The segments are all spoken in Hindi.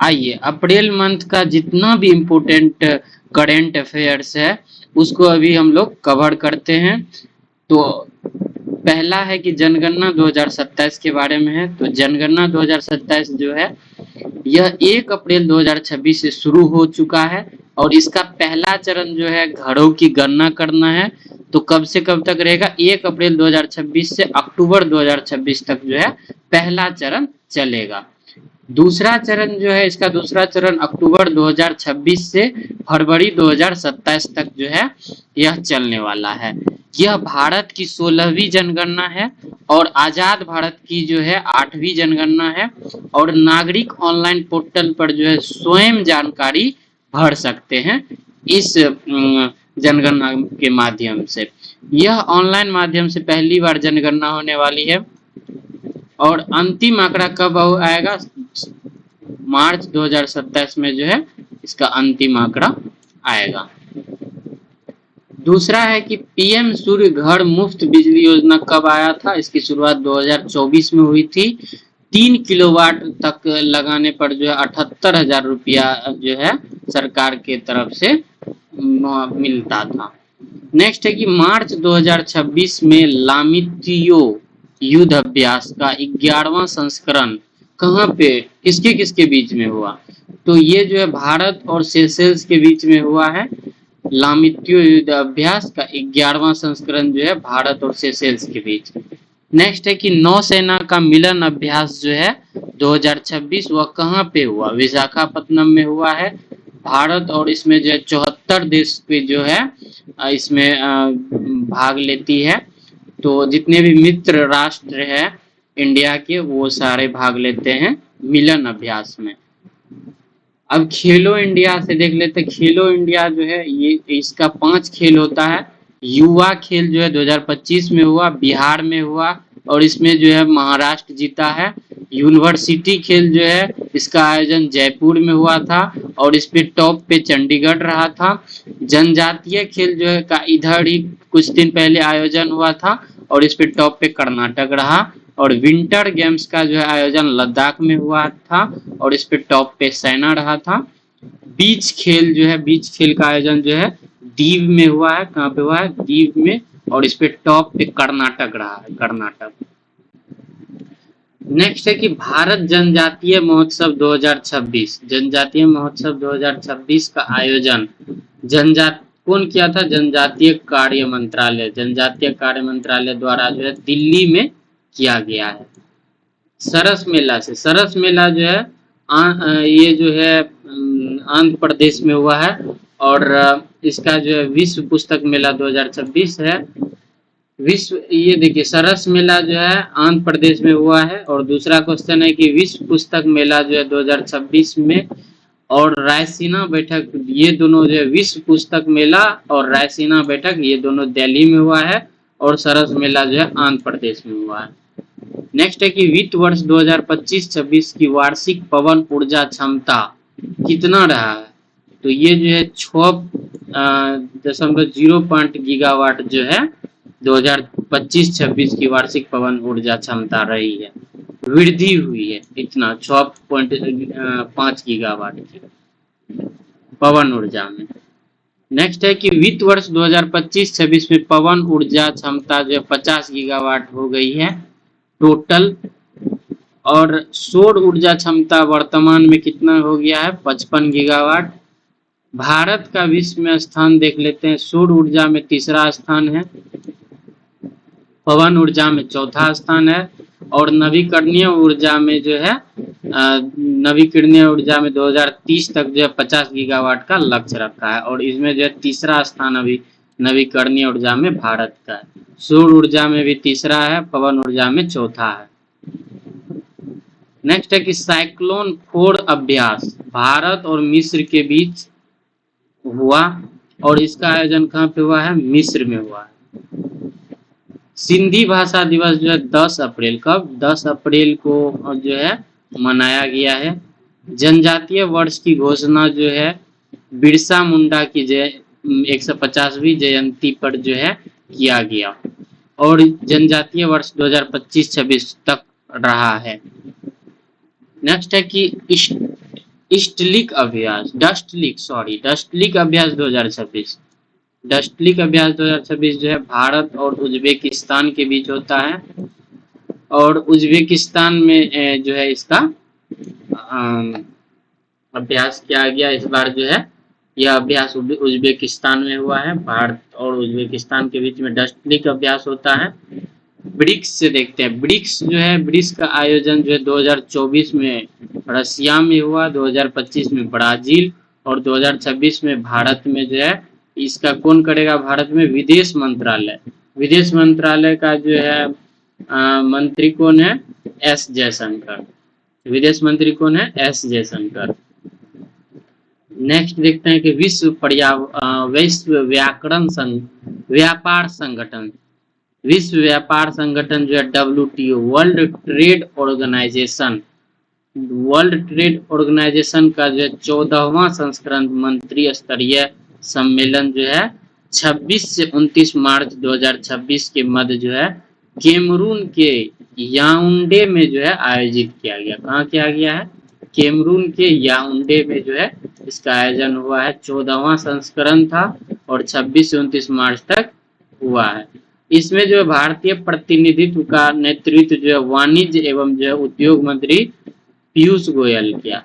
आइए अप्रैल मंथ का जितना भी इम्पोर्टेंट करेंट अफेयर्स है उसको अभी हम लोग कवर करते हैं। तो पहला है कि जनगणना 2027 के बारे में है। तो जनगणना 2027 जो है यह 1 अप्रैल 2026 से शुरू हो चुका है और इसका पहला चरण जो है घरों की गणना करना है। तो कब से कब तक रहेगा? 1 अप्रैल 2026 से अक्टूबर 2026 तक जो है पहला चरण चलेगा। दूसरा चरण जो है, इसका दूसरा चरण अक्टूबर 2026 से फरवरी 2027 तक जो है यह चलने वाला है। यह भारत की 16वीं जनगणना है और आजाद भारत की जो है 8वीं जनगणना है और नागरिक ऑनलाइन पोर्टल पर जो है स्वयं जानकारी भर सकते हैं इस जनगणना के माध्यम से। यह ऑनलाइन माध्यम से पहली बार जनगणना होने वाली है और अंतिम आंकड़ा कब आएगा? मार्च 2027 में जो है इसका अंतिम आंकड़ा आएगा। दूसरा है कि पीएम सूर्य घर मुफ्त बिजली योजना कब आया था? इसकी शुरुआत 2024 में हुई थी। 3 किलोवाट तक लगाने पर जो है 78,000 रुपया जो है सरकार के तरफ से मिलता था। नेक्स्ट है कि मार्च 2026 में लामित्यो युद्ध अभ्यास का 11वां संस्करण कहाँ पे किसके किसके बीच में हुआ? तो ये जो है भारत और सेशेल्स के बीच में हुआ है। लामित्यो युद्ध अभ्यास का 11वां संस्करण जो है भारत और सेशेल्स के बीच। नेक्स्ट है कि नौसेना का मिलन अभ्यास जो है 2026 वह कहाँ पे हुआ? विशाखापत्तनम में हुआ है। भारत और इसमें जो है 74 देश पे जो है इसमें भाग लेती है। तो जितने भी मित्र राष्ट्र है इंडिया के वो सारे भाग लेते हैं मिलन अभ्यास में। अब खेलो इंडिया से देख लेते हैं। खेलो इंडिया जो है ये इसका 5 खेल होता है। युवा खेल जो है 2025 में हुआ, बिहार में हुआ और इसमें जो है महाराष्ट्र जीता है। यूनिवर्सिटी खेल जो है इसका आयोजन जयपुर में हुआ था और इस पे टॉप पे चंडीगढ़ रहा था। जनजातीय खेल जो है का इधर ही कुछ दिन पहले आयोजन हुआ था और इस पे टॉप पे कर्नाटक रहा। और विंटर गेम्स का जो है आयोजन लद्दाख में हुआ था और इस पे टॉप पे सेना रहा था। बीच खेल जो है, बीच खेल का आयोजन जो है दीव में हुआ है। कहाँ पे हुआ है? दीव में और इस पे टॉप पे कर्नाटक रहा है, कर्नाटक। नेक्स्ट है कि भारत जनजातीय महोत्सव 2026। जनजातीय महोत्सव 2026 का आयोजन कौन किया था? जनजातीय कार्य मंत्रालय, जनजातीय कार्य मंत्रालय द्वारा जो है दिल्ली में किया गया है। सरस मेला से, सरस मेला जो है ये जो है आंध्र प्रदेश में हुआ है और इसका जो है विश्व पुस्तक मेला 2026 है। ये देखिए सरस मेला जो है आंध्र प्रदेश में हुआ है और दूसरा क्वेश्चन है कि विश्व पुस्तक मेला जो है 2026 में और रायसीना बैठक, ये दोनों जो है विश्व पुस्तक मेला और रायसीना बैठक ये दोनों दिल्ली में हुआ है और सरस मेला जो है आंध्र प्रदेश में हुआ है। नेक्स्ट है कि वित्त वर्ष 2025-26 की वार्षिक पवन ऊर्जा क्षमता कितना रहा है? तो ये जो है 6.0 गीगावाट जो है 2025-26 की वार्षिक पवन ऊर्जा क्षमता रही है। वृद्धि हुई है इतना 6.5 गीगावाट की पवन ऊर्जा में। नेक्स्ट है कि वित्त वर्ष 2025-26 में पवन ऊर्जा क्षमता जो 50 गीगावाट हो गई है टोटल। और सौर ऊर्जा क्षमता वर्तमान में कितना हो गया है? 55 गीगावाट। भारत का विश्व में स्थान देख लेते हैं। सौर ऊर्जा में तीसरा स्थान है, पवन ऊर्जा में चौथा स्थान है और नवीकरणीय ऊर्जा में जो है नवीकरणीय ऊर्जा में 2030 तक जो है 50 गीगावाट का लक्ष्य रखा है और इसमें जो है तीसरा स्थान अभी नवीकरणीय ऊर्जा में भारत का है। सौर ऊर्जा में भी तीसरा है, पवन ऊर्जा में चौथा है। नेक्स्ट है कि साइक्लोन 4 अभ्यास भारत और मिस्र के बीच हुआ और इसका आयोजन कहाँ पे हुआ है? मिस्र में हुआ है। सिंधी भाषा दिवस जो है 10 अप्रैल, कब? 10 अप्रैल को जो है मनाया गया है। जनजातीय वर्ष की घोषणा जो है बिरसा मुंडा की 150वीं जयंती पर जो है किया गया और जनजातीय वर्ष 2025-26 तक रहा है। नेक्स्ट है कि डस्टलिक अभ्यास 2026। डस्टलिक अभ्यास 2026 जो है भारत और उज्बेकिस्तान के बीच होता है, और उज्बेकिस्तान में जो है इसका अभ्यास किया गया इस बार जो है। यह अभ्यास उज्बेकिस्तान में हुआ है। भारत और उज्बेकिस्तान के बीच में डस्टलिक अभ्यास होता है। ब्रिक्स से देखते हैं। ब्रिक्स जो है, ब्रिक्स का आयोजन जो है 2024 में रशिया में हुआ, 2025 में ब्राजील और 2026 में भारत में जो है। इसका कौन करेगा भारत में? विदेश मंत्रालय। विदेश मंत्रालय का जो है मंत्री कौन है? एस जयशंकर। विदेश मंत्री कौन है? एस जयशंकर। नेक्स्ट देखते हैं कि विश्व व्यापार संगठन। विश्व व्यापार संगठन जो है WTO, world trade organisation. World trade organisation का जो है 14वां संस्करण मंत्री स्तरीय सम्मेलन जो है 26 से 29 मार्च 2026 के मध्य जो है कैमरून के याउंडे में जो है आयोजित किया गया। कहाँ किया गया है? कैमरून के याउंडे में जो है इसका आयोजन हुआ है। 14वां संस्करण था और 26 से 29 मार्च तक हुआ है। इसमें जो है भारतीय प्रतिनिधित्व का नेतृत्व जो है वाणिज्य एवं जो है उद्योग मंत्री पीयूष गोयल किया।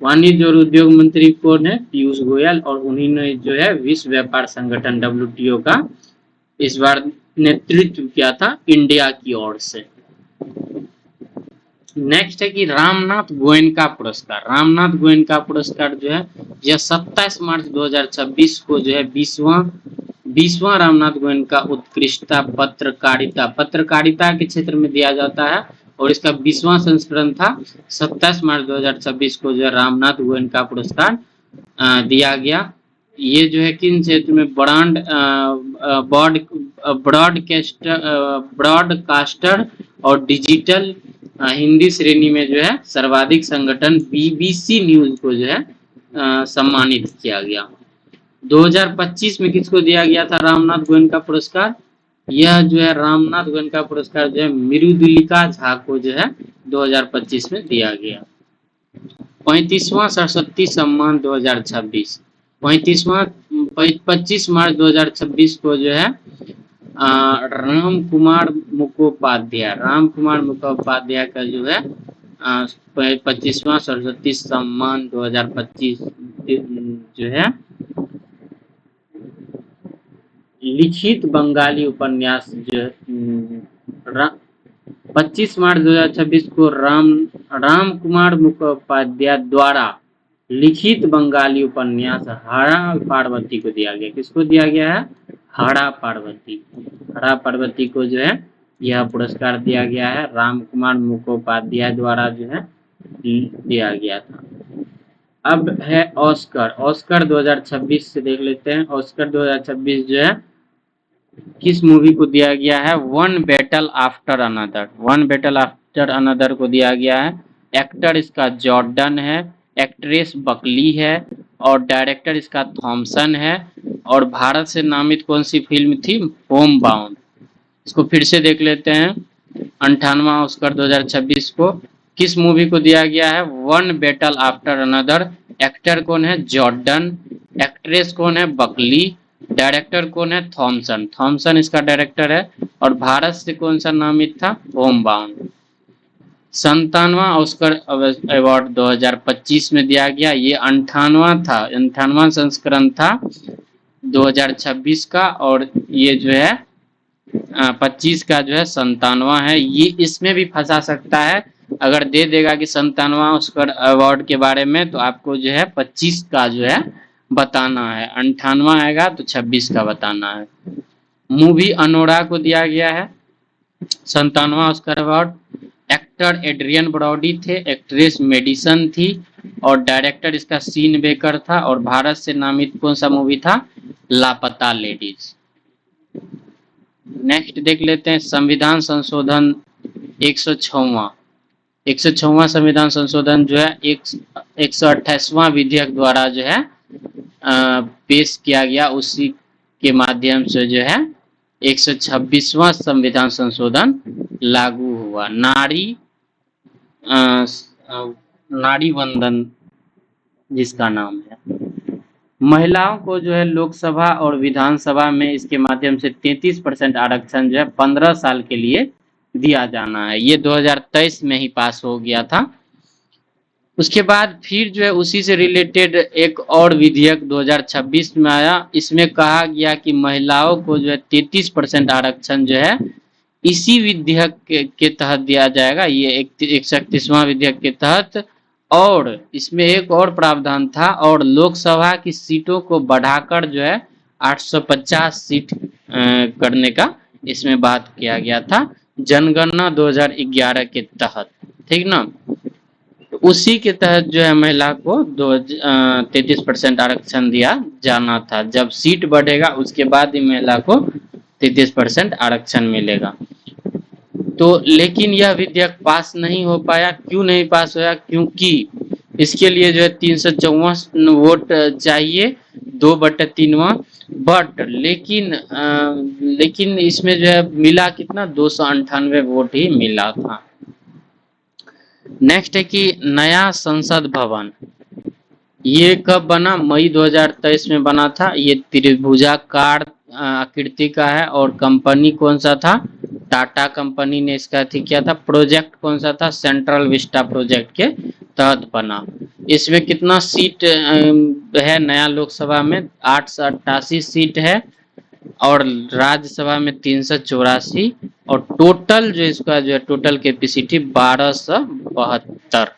वाणिज्य और उद्योग मंत्री कौन है? पीयूष गोयल। और उन्हीं ने जो है विश्व व्यापार संगठन WTO का इस बार नेतृत्व किया था इंडिया की ओर से। नेक्स्ट है कि रामनाथ गोयनका पुरस्कार। रामनाथ गोयनका पुरस्कार जो है यह 27 मार्च 2026 को जो है 20वां रामनाथ गोयनका उत्कृष्टता पत्रकारिता के क्षेत्र में दिया जाता है, और इसका 20वां संस्करण था। 27 मार्च 2026 को जो है रामनाथ गोयनका पुरस्कार दिया गया। ये जो है किन क्षेत्र में? ब्रॉडकास्टर और डिजिटल हिंदी श्रेणी में जो है सर्वाधिक संगठन BBC न्यूज को जो है सम्मानित किया गया। 2025 में किसको दिया गया था रामनाथ गोयनका पुरस्कार? यह जो है रामनाथ गोयनका पुरस्कार जो है मृदुलिका झा को जो है 2025 में दिया गया। 35वां सरस्वती सम्मान 2026। 25 मार्च 2026 को जो है राम कुमार मुखोपाध्याय का जो है 25वां सरस्वती सम्मान 2025 जो है लिखित बंगाली उपन्यास जो 25 मार्च 2026 को राम कुमार मुखोपाध्याय द्वारा लिखित बंगाली उपन्यास हरा पार्वती को दिया गया। किसको दिया गया है? हरा पार्वती को जो है यह पुरस्कार दिया गया है। राम कुमार मुखोपाध्याय द्वारा जो है दिया गया था। अब है ऑस्कर 2026 से देख लेते हैं। ऑस्कर 2026 जो है किस मूवी को दिया गया है? वन बैटल आफ्टर अनदर को दिया गया है। एक्टर इसका जॉर्डन है, एक्ट्रेस बकली है और डायरेक्टर इसका थॉमसन है। और भारत से नामित कौन सी फिल्म थी? Home bound. इसको फिर से देख लेते हैं। 58वां ऑस्कर 2026 को किस मूवी को दिया गया है? One battle after another. Actor कौन है? जॉर्डन। एक्ट्रेस कौन है? बकली। डायरेक्टर कौन है? थॉमसन इसका डायरेक्टर है। और भारत से कौन सा नामित था? Homebound. 57वां ऑस्कर अवार्ड 2025 में दिया गया। ये 58वां संस्करण था 2026 का, और ये जो है 25 का जो है 57वां है। ये इसमें भी फंसा सकता है। अगर दे देगा कि 57वां ऑस्कर अवार्ड के बारे में, तो आपको जो है 25 का जो है बताना है। 58वां आएगा तो 26 का बताना है। मूवी अनोरा को दिया गया है 57वां Oscar award. Actor Adrien Brody थे, एक्ट्रेस मेडिसन थी और डायरेक्टर इसका सीन बेकर था। और भारत से नामित कौन सा मूवी था? लापता लेडीज। नेक्स्ट देख लेते हैं संविधान संशोधन 106वां संविधान संशोधन जो है 128वां विधेयक द्वारा जो है पेश किया गया। उसी के माध्यम से जो है 126वां संविधान संशोधन लागू हुआ। नारी वंदन जिसका नाम है। महिलाओं को जो है लोकसभा और विधानसभा में इसके माध्यम से 33% आरक्षण जो है 15 साल के लिए दिया जाना है। ये 2023 में ही पास हो गया था। उसके बाद फिर जो है उसी से रिलेटेड एक और विधेयक 2026 में आया। इसमें कहा गया कि महिलाओं को जो है 33% आरक्षण जो है इसी विधेयक के तहत दिया जाएगा। ये 131वां विधेयक के तहत। और इसमें एक और प्रावधान था, और लोकसभा की सीटों को बढ़ाकर जो है 850 सीट करने का इसमें बात किया गया था, जनगणना 2011 के तहत। ठीक ना। तो उसी के तहत जो है महिला को 33% आरक्षण दिया जाना था। जब सीट बढ़ेगा उसके बाद ही महिला को 33% आरक्षण मिलेगा। तो लेकिन यह विधेयक पास नहीं हो पाया। क्यों नहीं पास होया? क्योंकि इसके लिए जो है 354 वोट चाहिए, 2/3। बट लेकिन इसमें जो है मिला कितना, 298 वोट ही मिला था। नेक्स्ट है कि नया संसद भवन, ये कब बना? मई 2023 में बना था। ये त्रिभुजाकार आकृति का है, और कंपनी कौन सा था? टाटा कंपनी ने इसका अथी किया था। प्रोजेक्ट कौन सा था? सेंट्रल विस्टा प्रोजेक्ट के तहत बना। इसमें कितना सीट है नया लोकसभा में? 888 सीट है, और राज्यसभा में 384, और टोटल जो इसका जो है टोटल कैपेसिटी 1272।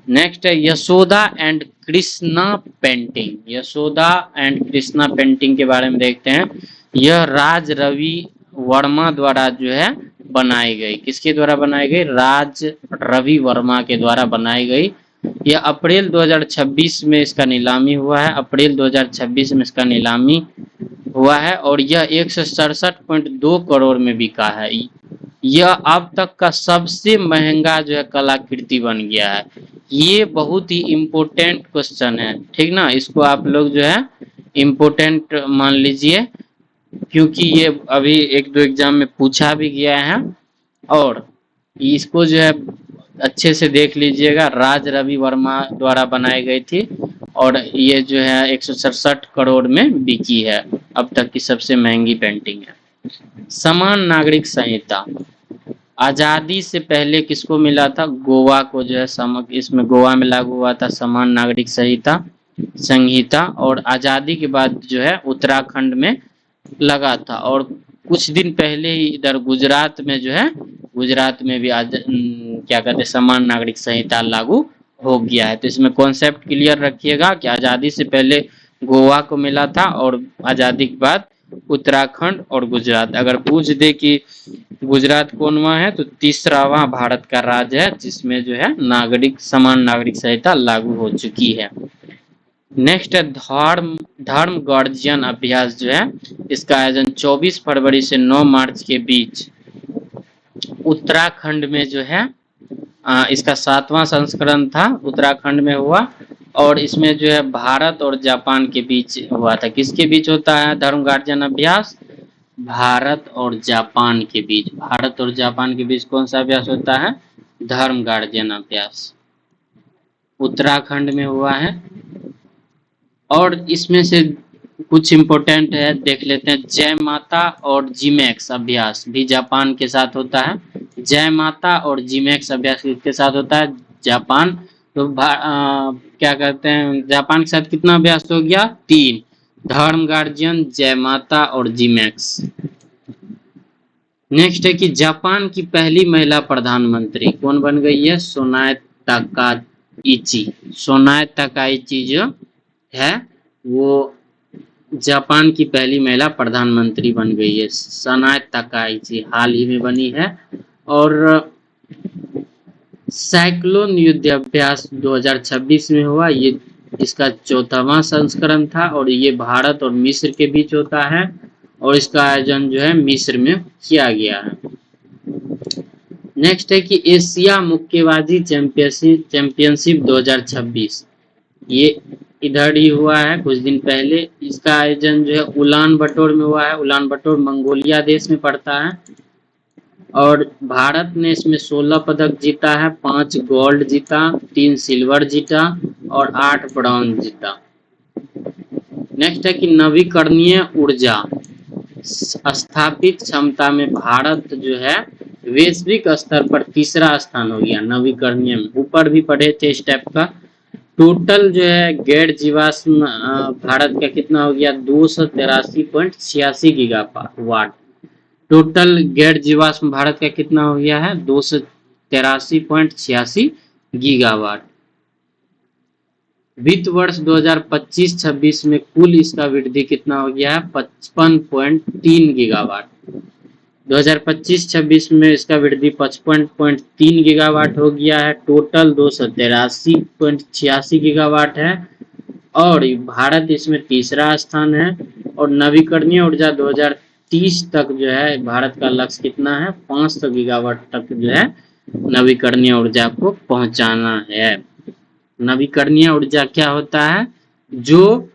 नेक्स्ट है Yashoda and Krishna painting. Yashoda and Krishna painting के बारे में देखते हैं। यह राज रवि वर्मा द्वारा जो है बनाई गई। किसके द्वारा बनाई गई? राज रवि वर्मा के द्वारा बनाई गई। यह अप्रैल 2026 में इसका नीलामी हुआ है। अप्रैल 2026 में इसका नीलामी हुआ है, और यह 167.2 करोड़ में बिका है। यह अब तक का सबसे महंगा जो है कलाकृति बन गया है। ये बहुत ही इम्पोर्टेंट क्वेश्चन है, ठीक ना। इसको आप लोग जो है इम्पोर्टेंट मान लीजिए, क्योंकि ये अभी 1-2 एग्जाम में पूछा भी गया है। और इसको जो है अच्छे से देख लीजिएगा। राज रवि वर्मा द्वारा बनाई गई थी, और ये जो है 167 करोड़ में बिकी है। अब तक की सबसे महंगी पेंटिंग है। समान नागरिक संहिता आजादी से पहले किसको मिला था? गोवा को जो है इसमें गोवा में लागू हुआ था समान नागरिक संहिता। और आजादी के बाद जो है उत्तराखंड में लगा था, और कुछ दिन पहले ही इधर गुजरात में जो है, गुजरात में भी क्या कहते हैं, समान नागरिक संहिता लागू हो गया है। तो इसमें कॉन्सेप्ट क्लियर रखिएगा कि आजादी से पहले गोवा को मिला था, और आजादी के बाद उत्तराखंड और गुजरात। अगर पूछ दे कि गुजरात कौनवा है, तो तीसरावा भारत का राज्य है जिसमें जो है समान नागरिक संहिता लागू हो चुकी है। नेक्स्ट है धर्म गार्जियन अभ्यास जो है, इसका आयोजन 24 फरवरी से 9 मार्च के बीच उत्तराखंड में जो है इसका 7वां संस्करण था, उत्तराखंड में हुआ। और इसमें जो है भारत और जापान के बीच हुआ था। किसके बीच होता है धर्म गार्जियन अभ्यास? भारत और जापान के बीच। भारत और जापान के बीच कौन सा अभ्यास होता है? धर्म गार्जियन अभ्यास। उत्तराखंड में हुआ है। और इसमें से कुछ इम्पोर्टेंट है, देख लेते हैं। जय माता और जिमैक्स अभ्यास भी जापान के साथ होता है। जय माता और जिमैक्स अभ्यास किसके साथ होता है? जापान। तो क्या कहते हैं, जापान के साथ कितना अभ्यास हो गया? 3। धर्म गार्जियन, जय माता और जिमैक्स। नेक्स्ट है कि जापान की पहली महिला प्रधानमंत्री कौन बन गई है? सोनाए ताकाइची। सोनाए ताकाइची जो है वो जापान की पहली महिला प्रधानमंत्री बन गई है। सोनाए ताकाइची हाल ही में बनी है। और साइक्लोन युद्धाभ्यास 2026 में हुआ। ये इसका 4वां संस्करण था, और ये भारत और मिस्र के बीच होता है, और इसका आयोजन जो है मिस्र में किया गया है। नेक्स्ट है कि एशिया मुक्केबाजी चैंपियनशिप 2026, ये इधर ही हुआ है कुछ दिन पहले। इसका आयोजन जो है उलान बटोर में हुआ है। उलान बटोर मंगोलिया देश में पड़ता है। और भारत ने इसमें 16 पदक जीता है, 5 गोल्ड जीता, 3 सिल्वर जीता और 8 ब्रॉन्ज जीता। नेक्स्ट है कि नवीकरणीय ऊर्जा स्थापित क्षमता में भारत जो है वैश्विक स्तर पर तीसरा स्थान हो गया नवीकरणीय में। ऊपर भी पढ़े थे इस टाइप का। टोटल जो है गैर जीवाश्म भारत का कितना हो गया 283.86 गीगावाट। टोटल गैर जीवाश्म भारत का कितना हो गया है 283.86 गीगावाट। वित्त वर्ष 2025-26 में कुल इसका वृद्धि कितना हो गया है 55.3 गीगावाट। 2025-26 में इसका वृद्धि 55.3 गीगावाट हो गया है। टोटल 283.86 गीगावाट है और भारत इसमें तीसरा स्थान है। और नवीकरणीय ऊर्जा 2030 तक जो है भारत का लक्ष्य कितना है 500 गीगावाट तक जो है नवीकरणीय ऊर्जा को पहुंचाना है। नवीकरणीय ऊर्जा क्या होता है जो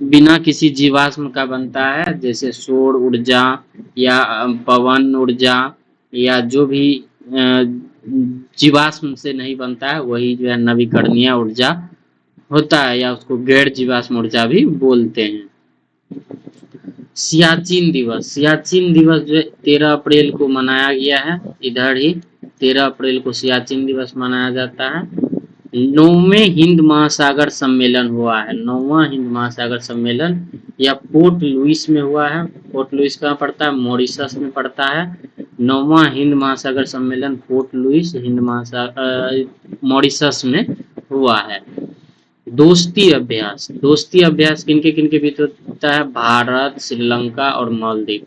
बिना किसी जीवाश्म का बनता है, जैसे सौर ऊर्जा या पवन ऊर्जा या जो भी जीवाश्म से नहीं बनता है वही जो है नवीकरणीय ऊर्जा होता है या उसको गैर जीवाश्म ऊर्जा भी बोलते हैं। सियाचिन दिवस जो है 13 अप्रैल को मनाया गया है। इधर ही 13 अप्रैल को सियाचिन दिवस मनाया जाता है। 9वें हिंद महासागर सम्मेलन हुआ है। 9वां हिंद महासागर सम्मेलन या पोर्ट लुइस में हुआ है। पोर्ट लुइस कहाँ पड़ता है मॉरिशस में पड़ता है। 9वां हिंद महासागर सम्मेलन पोर्ट लुइस हिंद महासागर मॉरिशस में हुआ है। दोस्ती अभ्यास किनके बीच होता है भारत, श्रीलंका और मालदीव।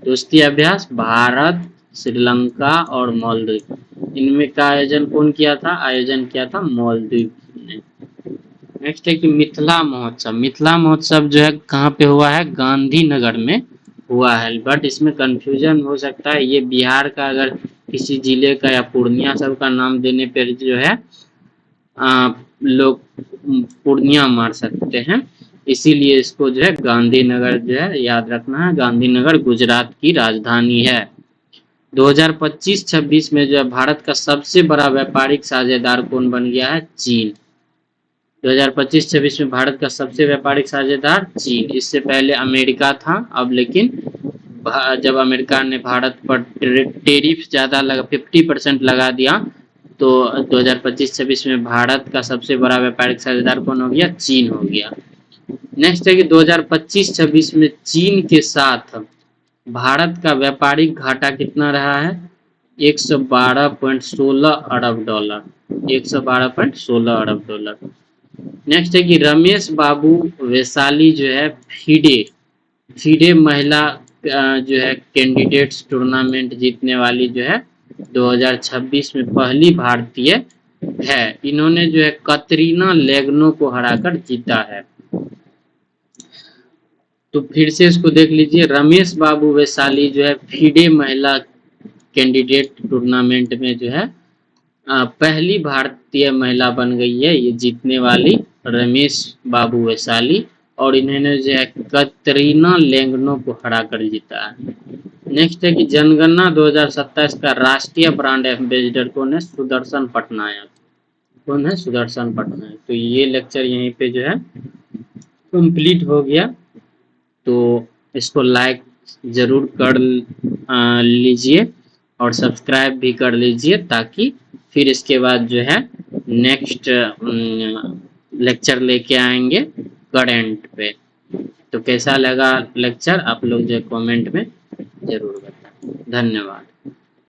दोस्ती अभ्यास भारत, श्रीलंका और मालदीव, इनमें का आयोजन कौन किया था आयोजन किया था मालदीव ने। नेक्स्ट है कि मिथिला महोत्सव जो है कहाँ पे हुआ है गांधीनगर में हुआ है। बट इसमें कंफ्यूजन हो सकता है, ये बिहार का अगर किसी जिले का या पूर्णिया सब का नाम देने पर जो है लोग पूर्णिया मार सकते हैं, इसीलिए इसको जो है गांधीनगर जो है याद रखना है। गांधीनगर गुजरात की राजधानी है। 2025-26 में जो है भारत का सबसे बड़ा व्यापारिक साझेदार कौन बन गया है चीन। 2025-26 में भारत का सबसे व्यापारिक साझेदार चीन। इससे पहले अमेरिका था, अब लेकिन जब अमेरिका ने भारत पर टेरिफ ज्यादा 50% लगा दिया तो 2025-26 में भारत का सबसे बड़ा व्यापारिक साझेदार कौन हो गया चीन हो गया। नेक्स्ट है कि 2025-26 में चीन के साथ भारत का व्यापारिक घाटा कितना रहा है 112.16 अरब डॉलर। 112.16 अरब डॉलर। नेक्स्ट है कि रमेश बाबू वैशाली जो है फीडे महिला जो है कैंडिडेट्स टूर्नामेंट जीतने वाली जो है 2026 में पहली भारतीय है। इन्होंने जो है कतरीना लेग्नो को हराकर जीता है। तो फिर से इसको देख लीजिए, रमेश बाबू वैशाली जो है फीडे महिला कैंडिडेट टूर्नामेंट में जो है पहली भारतीय महिला बन गई है ये जीतने वाली रमेश बाबू वैशाली, और इन्होंने जो है कतरीना लेग्नो को हराकर जीता है। नेक्स्ट है कि जनगणना 2027 का राष्ट्रीय ब्रांड एम्बेसडर कौन है सुदर्शन पटनायक। कौन है सुदर्शन पटनायक। तो ये लेक्चर यहीं पे जो है कंप्लीट हो गया। तो इसको लाइक जरूर कर लीजिए और सब्सक्राइब भी कर लीजिए ताकि फिर इसके बाद जो है नेक्स्ट लेक्चर लेके आएंगे करंट पे। तो कैसा लगा लेक्चर आप लोग जो कमेंट में जरूर बताएं। धन्यवाद।